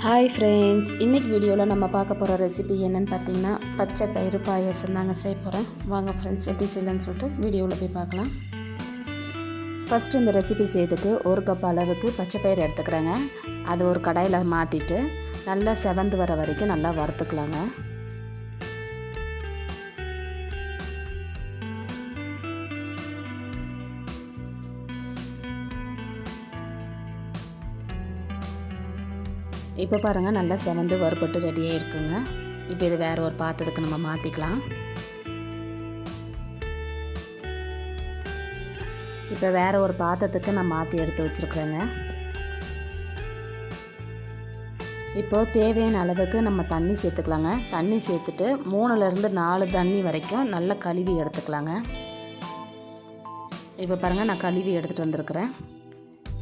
Hi friends, இன்றைக்கி வீடியோவில் நம்ம பார்க்க போகிற ரெசிபி என்னென்னு பார்த்தீங்கன்னா பச்சை பயிறு பாயாசம் தாங்க செய்ய போகிறேன். வாங்க ஃப்ரெண்ட்ஸ், எப்படி செய்யலான்னு சொல்லிட்டு வீடியோவில் போய் பார்க்கலாம். ஃபஸ்ட்டு இந்த ரெசிபி செய்யறதுக்கு 1 கப் அளவுக்கு பச்சை பயிறு எடுத்துக்கிறேங்க. அது ஒரு கடாயில் மாற்றிட்டு நல்லா செவந்து வர வரைக்கும் நல்லா வறுத்துக்கலாங்க. இப்போ பாருங்கள், நல்லா செவந்து வறுபட்டு ரெடியாக இருக்குங்க. இப்போ இது வேறு ஒரு பாத்திரத்துக்கு நம்ம மாற்றிக்கலாம். இப்போ வேறு ஒரு பாத்திரத்துக்கு நான் மாற்றி எடுத்து வச்சுருக்குறேங்க. இப்போது தேவையான அளவுக்கு நம்ம தண்ணி சேர்த்துக்கலாங்க. தண்ணி சேர்த்துட்டு 3லேருந்து 4 தண்ணி வரைக்கும் நல்லா கழுவி எடுத்துக்கலாங்க. இப்போ பாருங்கள், நான் கழுவி எடுத்துகிட்டு வந்திருக்கிறேன்.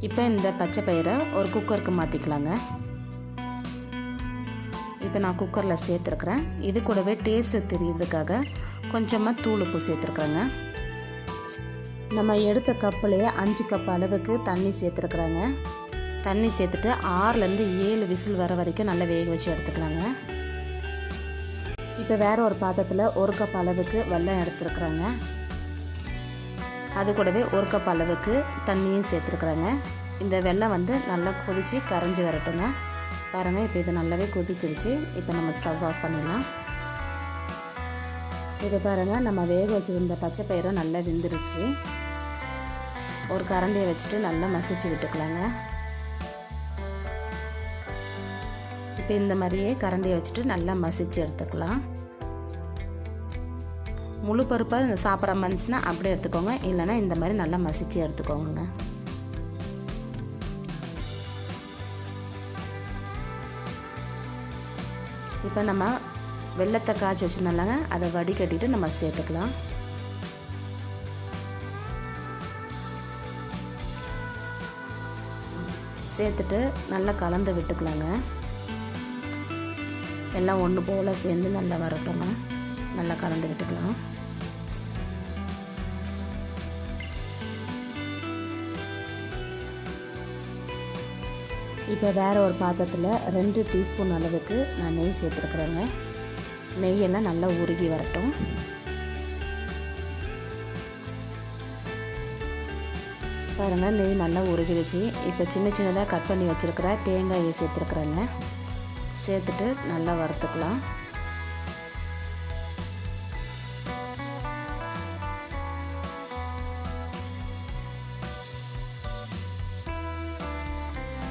இப்போ இந்த பச்சை பயிரை ஒரு குக்கருக்கு மாற்றிக்கலாங்க. இப்போ நான் குக்கரில் சேர்த்துருக்குறேன். இது கூடவே டேஸ்ட்டு தெரியறதுக்காக கொஞ்சமாக தூள் உப்பு சேர்த்துருக்குறேங்க. நம்ம எடுத்த கப்புலேயே 5 கப் அளவுக்கு தண்ணி சேர்த்துருக்குறேங்க. தண்ணி சேர்த்துட்டு 6லேருந்து 7 விசில் வர வரைக்கும் நல்லா வேக வச்சு எடுத்துக்கலாங்க. இப்போ வேறு ஒரு பாத்திரத்தில் 1 கப் அளவுக்கு வெல்லம் எடுத்துருக்குறேங்க. அது கூடவே 1 கப் அளவுக்கு தண்ணியும் சேர்த்துருக்குறேங்க. இந்த வெல்லம் நல்லா கொதித்து கரைஞ்சி வரட்டுங்க. பாருங்கள், இப்போ இது நல்லாவே கொதிச்சிடுச்சு. இப்போ நம்ம ஸ்டவ் ஆஃப் பண்ணிடலாம். இப்போ பாருங்கள், நம்ம வேக வச்சுருந்த பச்சை பயிரும் நல்லா வெந்துருச்சு. ஒரு கரண்டியை வச்சுட்டு நல்லா மசிச்சு விட்டுக்கலாங்க. இப்போ இந்த மாதிரியே கரண்டியை வச்சுட்டு நல்லா மசிச்சு எடுத்துக்கலாம். முழு பருப்பாக சாப்பிட்ற மாதிரிச்சுன்னா அப்படியே எடுத்துக்கோங்க, இல்லைன்னா இந்த மாதிரி நல்லா மசிச்சு எடுத்துக்கோங்க. இப்போ நம்ம வெல்லத்தை காய்ச்சி வச்சுருந்தாங்க, அதை வடிகட்டிட்டு நம்ம சேர்த்துக்கலாம். சேர்த்துட்டு நல்லா கலந்து விட்டுக்கலாங்க. எல்லாம் ஒன்று போல் சேர்ந்து நல்லா வரட்டுங்க. நல்லா கலந்து விட்டுக்கலாம். இப்போ வேறு ஒரு பாத்திரத்தில் 2 டீஸ்பூன் அளவுக்கு நான் நெய் சேர்த்துருக்குறேங்க. நெய்யெல்லாம் நல்லா உருகி வரட்டும். பாருங்கள், நெய் நல்லா உருகிடுச்சு. இப்போ சின்ன சின்னதாக கட் பண்ணி வச்சுருக்கிற தேங்காயை சேர்த்துருக்குறேங்க. சேர்த்துட்டு நல்லா வறுத்துக்கலாம்.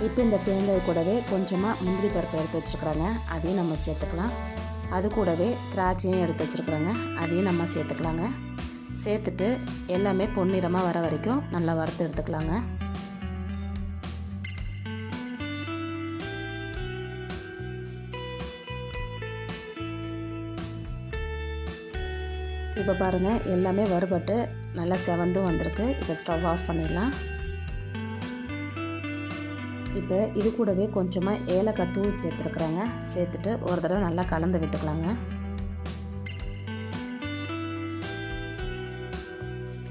இப்போ இந்த தேங்காய் கூடவே கொஞ்சமாக முந்திரி பருப்பு எடுத்து வச்சுருக்குறாங்க, அதையும் நம்ம சேர்த்துக்கலாம். அது கூடவே திராட்சையும் எடுத்து வச்சுருக்குறாங்க, அதையும் நம்ம சேர்த்துக்கலாங்க. சேர்த்துட்டு எல்லாமே பொன்னிறமாக வர வரைக்கும் நல்லா வறுத்து எடுத்துக்கலாங்க. இப்போ பாருங்கள், எல்லாமே வறுபட்டு நல்லா செவந்தும் வந்திருக்கு. இப்போ ஸ்டவ் ஆஃப் பண்ணிடலாம். இப்போ இது கூடவே கொஞ்சமாக ஏலக்காய் தூள் சேர்த்துருக்குறாங்க. சேர்த்துட்டு ஒரு தடவை நல்லா கலந்து விட்டுக்கலாங்க.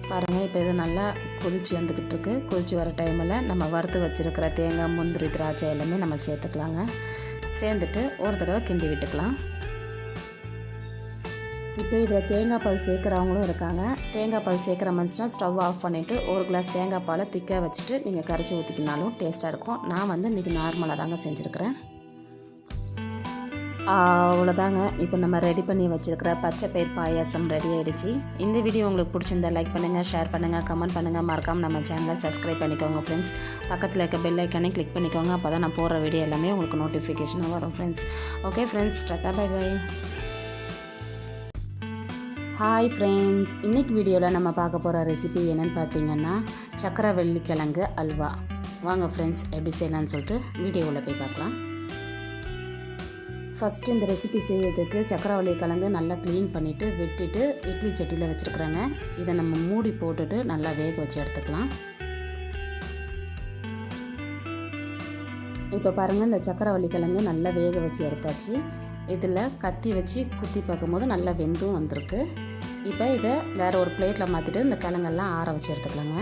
பாருங்கள், இப்போ இது நல்லா கொதிச்சு வந்துக்கிட்டு இருக்கு. கொதிச்சு வர டைமில் நம்ம வறுத்து வச்சுருக்கிற தேங்காய், முந்திரி, திராட்சை எல்லாமே நம்ம சேர்த்துக்கலாங்க. சேர்ந்துட்டு ஒரு தடவை கிண்டி விட்டுக்கலாம். இப்போ இதில் தேங்காய் பால் சேர்க்குறவங்களும் இருக்காங்க. தேங்காய் பால் சேர்க்குற மாதிரினா ஸ்டவ் ஆஃப் பண்ணிவிட்டு 1 கிளாஸ் தேங்காய் பாலை திக்காக வச்சுட்டு நீங்கள் கரைச்சி ஊற்றிக்கினாலும் டேஸ்ட்டாக இருக்கும். நான் இன்றைக்கி நார்மலாக தாங்க செஞ்சுருக்கிறேன். அவ்வளோதாங்க. இப்போ நம்ம ரெடி பண்ணி வச்சுருக்கிற பச்சை பயிர் பாயாசம் ரெடி ஆகிடுச்சு. இந்த வீடியோ உங்களுக்கு பிடிச்சிருந்தா லைக் பண்ணுங்கள், ஷேர் பண்ணுங்கள், கமெண்ட் பண்ணுங்கள். மறக்காமல் நம்ம சேனலை சப்ஸ்கிரைப் பண்ணிக்கோங்க ஃப்ரெண்ட்ஸ். பக்கத்தில் இருக்க பெல் ஐக்கானே கிளிக் பண்ணிக்கோங்க. அப்போ தான் நான் போடுற வீடியோ எல்லாமே உங்களுக்கு நோட்டிஃபிகேஷனாக வரும் friends. Okay friends, tata, bye bye. Hi friends, இன்றைக்கி வீடியோவில் நம்ம பார்க்க போகிற ரெசிபி என்னென்னு பார்த்தீங்கன்னா சக்கரவள்ளி கிழங்கு அல்வா. வாங்க ஃப்ரெண்ட்ஸ், எப்படி செய்யலான்னு சொல்லிட்டு வீடியோவில் போய் பார்க்கலாம். ஃபஸ்ட்டு இந்த ரெசிபி செய்யறதுக்கு சக்கரவள்ளி கிழங்கு நல்லா க்ளீன் பண்ணிவிட்டு வெட்டிட்டு இட்லி சட்டியில் வச்சுருக்குறேங்க. இதை நம்ம மூடி போட்டுட்டு நல்லா வேக வச்சு எடுத்துக்கலாம். இப்போ பாருங்கள், இந்த சக்கரவள்ளி கிழங்கு நல்லா வேக வச்சு எடுத்தாச்சு. இதில் கத்தி வச்சு குத்தி பார்க்கும்போது நல்லா வெந்தும் வந்திருக்கு. இப்போ இதை வேறு ஒரு பிளேட்டில் மாற்றிட்டு இந்த கிழங்கெல்லாம் ஆற வச்சு எடுத்துக்கலாங்க.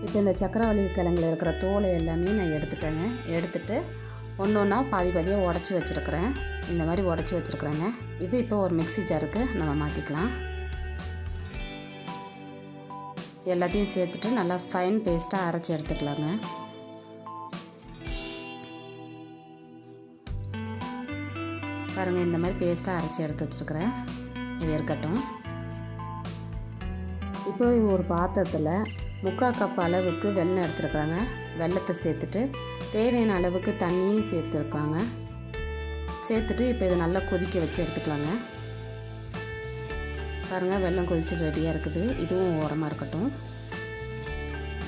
இப்போ இந்த சக்கரவள்ளி கிழங்குல இருக்கிற தோலை எல்லாமே நான் எடுத்துட்டேங்க. எடுத்துட்டு ஒன்று ஒன்றா பாதி பாதியாக உடச்சி வச்சுருக்கிறேன். இந்த மாதிரி உடச்சி வச்சுருக்குறேங்க. இது இப்போ ஒரு மிக்ஸி ஜாருக்கு நம்ம மாற்றிக்கலாம். எல்லாத்தையும் சேர்த்துட்டு நல்லா ஃபைன் பேஸ்ட்டாக அரைச்சி எடுத்துக்கலாங்க. பாருங்கள், இந்த மாதிரி பேஸ்ட்டாக அரைச்சி எடுத்து வச்சுருக்கிறேன். இது இருக்கட்டும். இப்போ ஒரு பாத்திரத்தில் 3/4 கப் அளவுக்கு வெல்லம் எடுத்துருக்குறாங்க. வெல்லத்தை சேர்த்துட்டு தேவையான அளவுக்கு தண்ணியும் சேர்த்துருக்காங்க. சேர்த்துட்டு இப்போ இதை நல்லா கொதிக்க வச்சு எடுத்துக்கலாங்க. பாருங்கள், வெல்லம் கொதிச்சு ரெடியாக இருக்குது. இதுவும் ஓரமாக இருக்கட்டும்.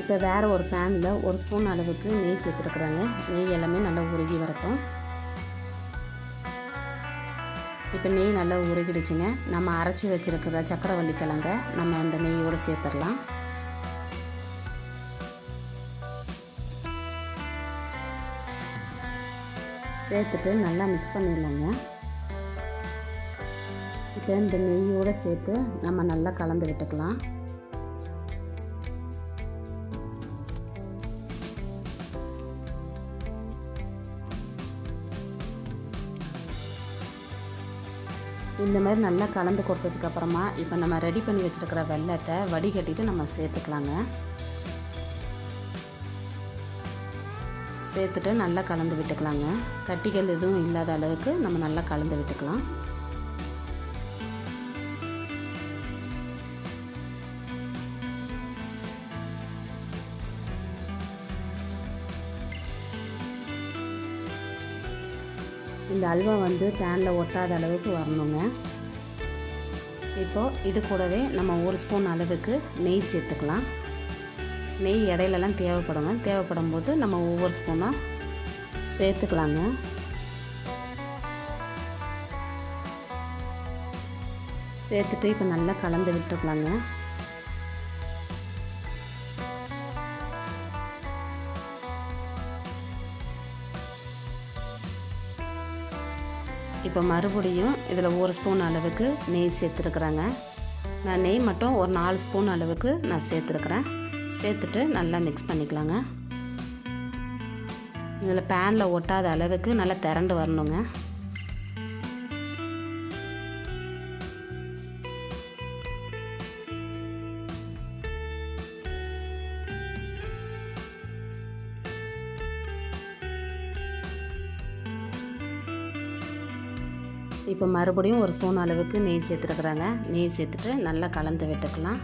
இப்போ வேறு ஒரு பேனில் 1 ஸ்பூன் அளவுக்கு நெய் சேர்த்துருக்குறாங்க. நெய் எல்லாமே நல்லா உருகி வரட்டும். இப்போ நெய் நல்லா உருகிடுச்சுங்க. நம்ம அரைச்சி வச்சுருக்கிற சக்கரவள்ளி கிழங்க நம்ம அந்த நெய்யோடு சேர்த்துடலாம். சேர்த்துட்டு நல்லா மிக்ஸ் பண்ணிடலாங்க. இப்போ இந்த நெய்யோடு சேர்த்து நம்ம நல்லா கலந்து விட்டுக்கலாம். இந்த மாதிரி நல்லா கலந்து கொடுத்ததுக்கப்புறமா இப்போ நம்ம ரெடி பண்ணி வச்சுருக்கிற வெல்லத்தை வடிகட்டிட்டு நம்ம சேர்த்துக்கலாங்க. சேர்த்துட்டு நல்லா கலந்து விட்டுக்கலாங்க. கட்டிகள் எதுவும் இல்லாத அளவுக்கு நம்ம நல்லா கலந்து விட்டுக்கலாம். இந்த அல்வா வந்து பேனில் ஒட்டாத அளவுக்கு வரணுங்க. இப்போது இது கூடவே நம்ம 1 ஸ்பூன் அளவுக்கு நெய் சேர்த்துக்கலாம். நெய் இடையிலலாம் தேவைப்படும் போது நம்ம ஒவ்வொரு ஸ்பூனாக சேர்த்துக்கலாங்க. சேர்த்துட்டு இப்போ நல்லா கலந்து விட்டுக்கலாங்க. இப்போ மறுபடியும் இதில் 1 ஸ்பூன் அளவுக்கு நெய் சேர்த்துருக்குறாங்க. நான் நெய் மட்டும் ஒரு 4 ஸ்பூன் அளவுக்கு நான் சேர்த்துருக்குறேன். சேர்த்துட்டு நல்லா மிக்ஸ் பண்ணிக்கலாங்க. இதில் பேனில் ஒட்டாத அளவுக்கு நல்லா திரண்டு வரணுங்க. இப்போ மறுபடியும் 1 ஸ்பூன் அளவுக்கு நெய் சேர்த்துருக்குறாங்க. நெய் சேர்த்துட்டு நல்லா கலந்து விட்டுக்கலாம்.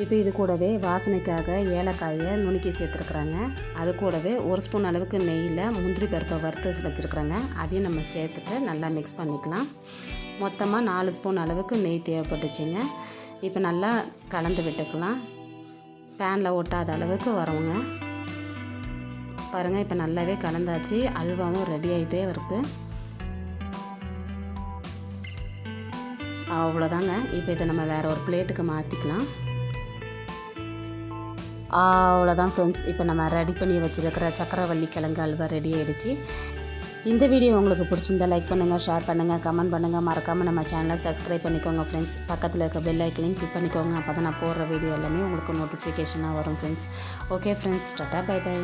இப்போ இது கூடவே வாசனைக்காக ஏலக்காயை நுணுக்கி சேர்த்துருக்குறாங்க. அது கூடவே 1 ஸ்பூன் அளவுக்கு நெய்யில் முந்திரி பருப்பை வறுத்து வச்சுருக்குறாங்க. அதையும் நம்ம சேர்த்துட்டு நல்லா மிக்ஸ் பண்ணிக்கலாம். மொத்தமாக 4 ஸ்பூன் அளவுக்கு நெய் தேவைப்பட்டுச்சுங்க. இப்போ நல்லா கலந்து விட்டுக்கலாம். பேனில் ஒட்டாத அளவுக்கு வரவுங்க. பாருங்கள், இப்போ நல்லாவே கலந்தாச்சு. அல்வாவும் ரெடி ஆகிட்டே இருக்குது. அவ்வளோதாங்க. இப்போ இதை நம்ம வேறு ஒரு பிளேட்டுக்கு மாற்றிக்கலாம். அவ்வளோதான் ஃப்ரெண்ட்ஸ். இப்போ நம்ம ரெடி பண்ணி வச்சுருக்கிற சக்கரவள்ளி கிழங்கு அல்வா ரெடி ஆகிடுச்சு. இந்த வீடியோ உங்களுக்கு பிடிச்சிருந்தா லைக் பண்ணுங்கள், ஷேர் பண்ணுங்கள், கமெண்ட் பண்ணுங்கள். மறக்காமல் நம்ம சேனலை சப்ஸ்கிரைப் பண்ணிக்கோங்க ஃப்ரெண்ட்ஸ். பக்கத்தில் இருக்க பெல் ஐக்கனையும் கிளிக் பண்ணிக்கோங்க. அப்போ தான் நான் போடுற வீடியோ எல்லாமே உங்களுக்கு நோட்டிஃபிகேஷனாக வரும் friends. Okay friends, tata, bye by.